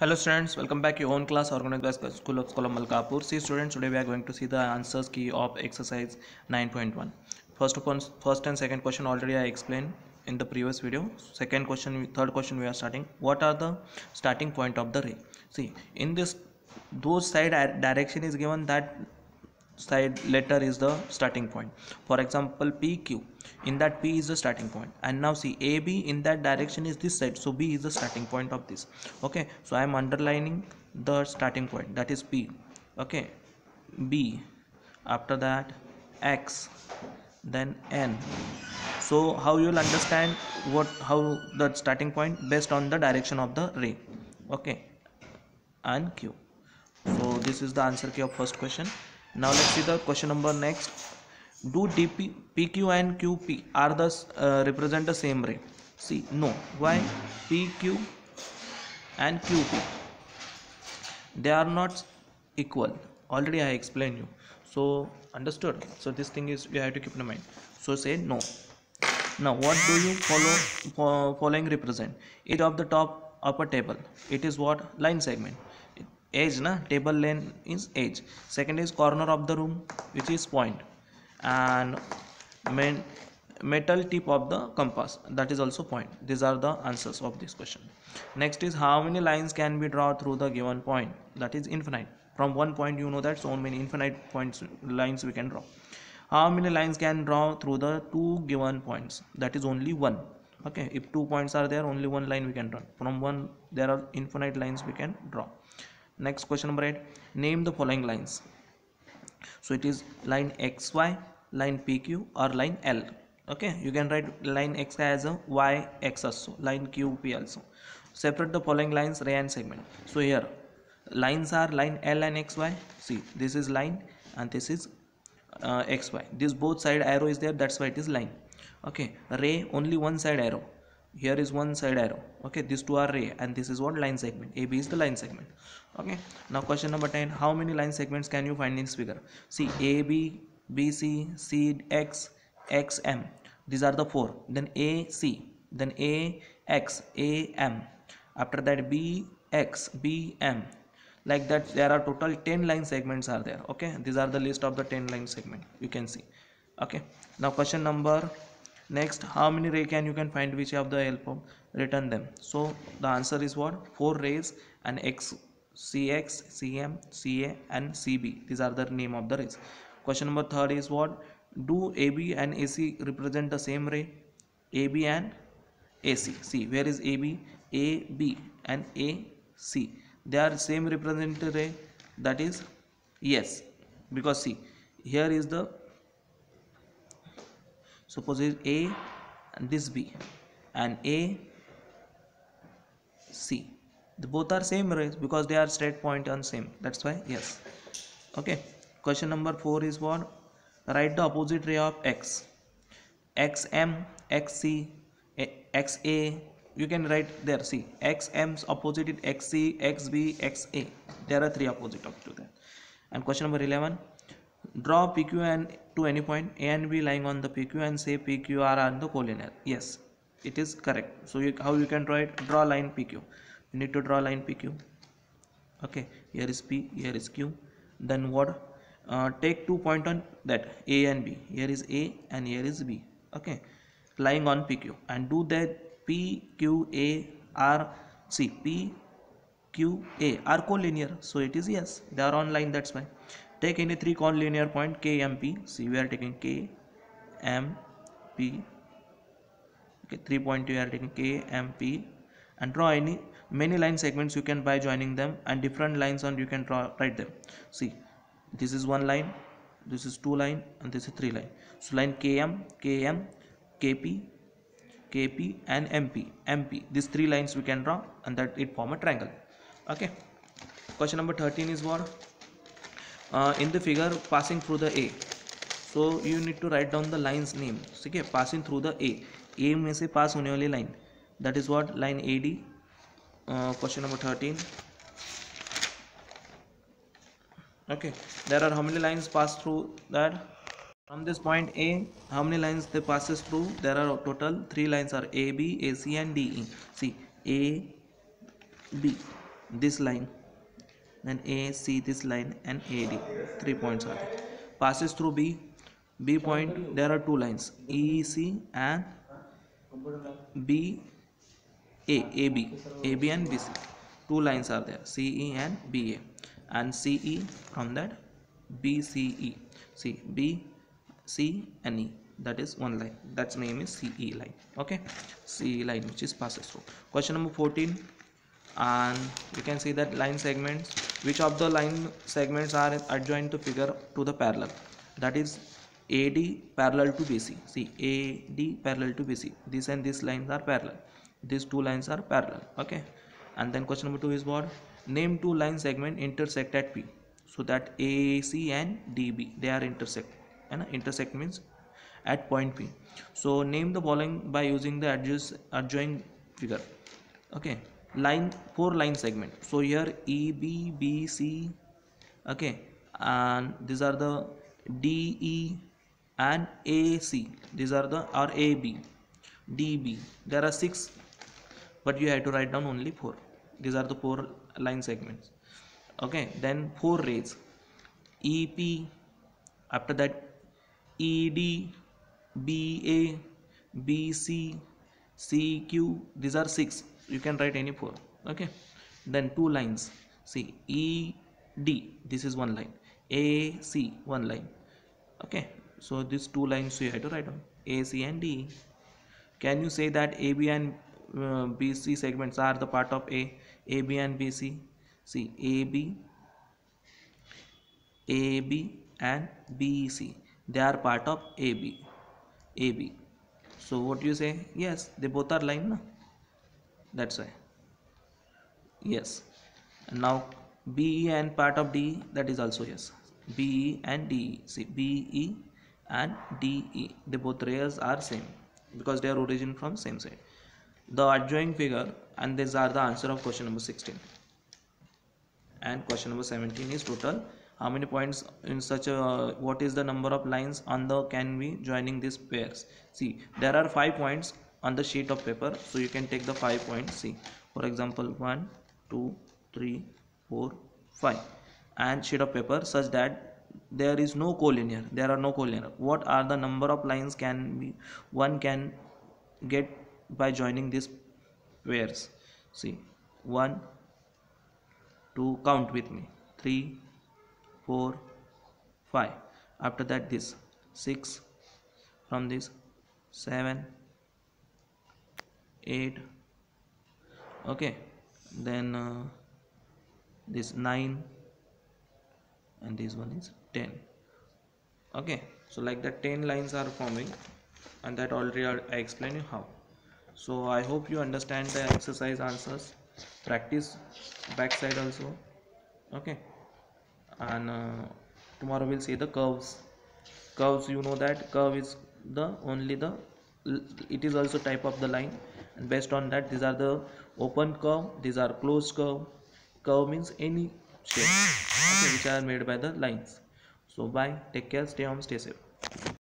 Hello students, welcome back to your own class organized by School of Scholar Malkapur. See students, today we are going to see the answers key of exercise 9.1. First and second question already I explained in the previous video. Second question, third question we are starting. What are the starting point of the ray? See, in this those side direction is given, that side letter is the starting point. For example, PQ, in that P is the starting point, and now see AB in that direction is this side, so B is the starting point of this. Okay, so I am underlining the starting point, that is P. Okay, B, after that X, then N. So how you will understand how the starting point based on the direction of the ray. Okay, and Q. So this is the answer key of first question. Now let's see the question number next. Do PQ and QP are the represent the same ray? See, no. Why? PQ and QP, they are not equal. Already I explained you. So understood. So this thing is you have to keep in mind. So say no. Now what do you following represent? Edge of the top upper table. It is what? Line segment. Edge na, table lane is edge. Second is corner of the room, which is point, and metal tip of the compass, that is also point. These are the answers of this question. Next is how many lines can be drawn through the given point? That is infinite. From one point you know that so many infinite points lines we can draw. How many lines can draw through the two given points? That is only one. Okay, if 2 points are there, only one line we can draw. From one there are infinite lines we can draw. Next question number 8. Name the following lines. So it is line XY, line PQ, or line L. Okay, you can write line X as a Y X also, line QP also. Separate the following lines, ray and segment. So here lines are line L and XY. See, this is line and this is XY. This both side arrow is there, that's why it is line. Okay, ray only one side arrow. Here is one side arrow. Okay, these two are ray and this is what? Line segment. AB is the line segment. Okay, now question number 10. How many line segments can you find in this figure? See, AB, BC, CX, XM. These are the four. Then AC, then AX, AM. After that BX, BM. Like that there are total 10 line segments are there. Okay, these are the list of the 10 line segment you can see. Okay, now question number next, how many ray you can find which have the help of return them? So the answer is what? 4 rays and X, CX, CM, CA and CB. These are the name of the rays. Question number 3 is what? Do AB and AC represent the same ray? AB and AC. See, where is AB? AB and AC. They are same representative ray. That is yes, because see, here is the, suppose is A and this B and A C. The both are same rays because they are straight point and same. That's why yes. Okay. Question number 4 is what? Write the opposite ray of X. XM, XC, XA. You can write there. See, XM's opposite is XC, XB, XA. There are 3 opposite of to that. And question number 11. Draw PQ and to any point A and B lying on the PQ and say PQR are the collinear. Yes, it is correct. So how you can draw it? Draw line PQ. You need to draw line PQ. Okay, here is P, here is Q. Then what? Take 2 points on that A and B. Here is A and here is B. Okay, lying on PQ and do that PQA are, see, PQA are collinear. So it is yes, they are on line. That's why. Take any 3 collinear point K, M, P. See, we are taking K, M, P. Okay, 3 point we are taking K, M, P, and draw any many line segments you can by joining them, and different lines on you can draw, write them. See, this is 1 line, this is 2 line, and this is 3 line. So line KM, KM, KP, KP, and MP, MP. These 3 lines we can draw, and that it form a triangle. Okay. Question number 13 is what? In the figure passing through the A, so you need to write down the line's name. Okay, passing through the A में से pass होने वाली line, that is what? Line AD. Question number 13. Okay, there are how many lines pass through that? From this point A, how many lines they passes through? There are total 3 lines are AB, AC and DE. See, A, B. this line, then AC this line, and AD, 3 points are there. Passes through B point, there are two lines, EC and AB and BC. Two lines are there, CE and BA, and CE from that BCE. See, B, C and E, that is one line, that's name is CE line. Okay, CE line which is passes through. Question number 14, and you can see that line segments, which of the line segments are adjoined to figure to the parallel, that is AD parallel to BC. See, AD parallel to BC, this and this lines are parallel, these two lines are parallel. Okay, and then question number 2 is what, name two line segment intersect at P. So that AC and DB, they are intersect, and intersect means at point P. So name the following by using the adjoint figure. Okay, line, 4 line segment. So here EB, BC, okay, and these are the DE and AC, these are the, or AB, DB, there are 6, but you have to write down only 4. These are the 4 line segments. Okay, then 4 rays, EP, after that ED, BA, BC, CQ, these are 6, you can write any 4. Okay, then 2 lines, see, ED, this is one line, AC, one line. Okay, so these 2 lines you have to write down, AC and DE. Can you say that AB and BC segments are the part of AB and BC? See, AB and BC, they are part of AB. So what do you say? Yes, they both are line, na? That's why. Yes. And now BE and part of DE, that is also yes. BE and DE. See, BE and DE, they both rays are same because they are origin from same side. The adjoint figure, and these are the answer of question number 16. And question number 17 is total how many points in such a, what is the number of lines on the can be joining these pairs. See, there are 5 points on the sheet of paper, so you can take the 5 points. See, for example, 1 2 3 4 5, and sheet of paper such that there is no collinear, there are no collinear. What are the number of lines can be one can get by joining these pairs? See, 1 2, count with me, 3 4 5, after that this 6, from this 7 8, okay, then this 9, and this one is 10. Okay, so like that 10 lines are forming, and that already I explained you how. So I hope you understand the exercise answers. Practice backside also. Okay, and tomorrow we'll see the curves. You know that curve is the only the, it is also type of the line, and based on that these are the open curve, these are closed curve. Curve means any shape, okay, which are made by the lines. So bye, take care, stay home, stay safe.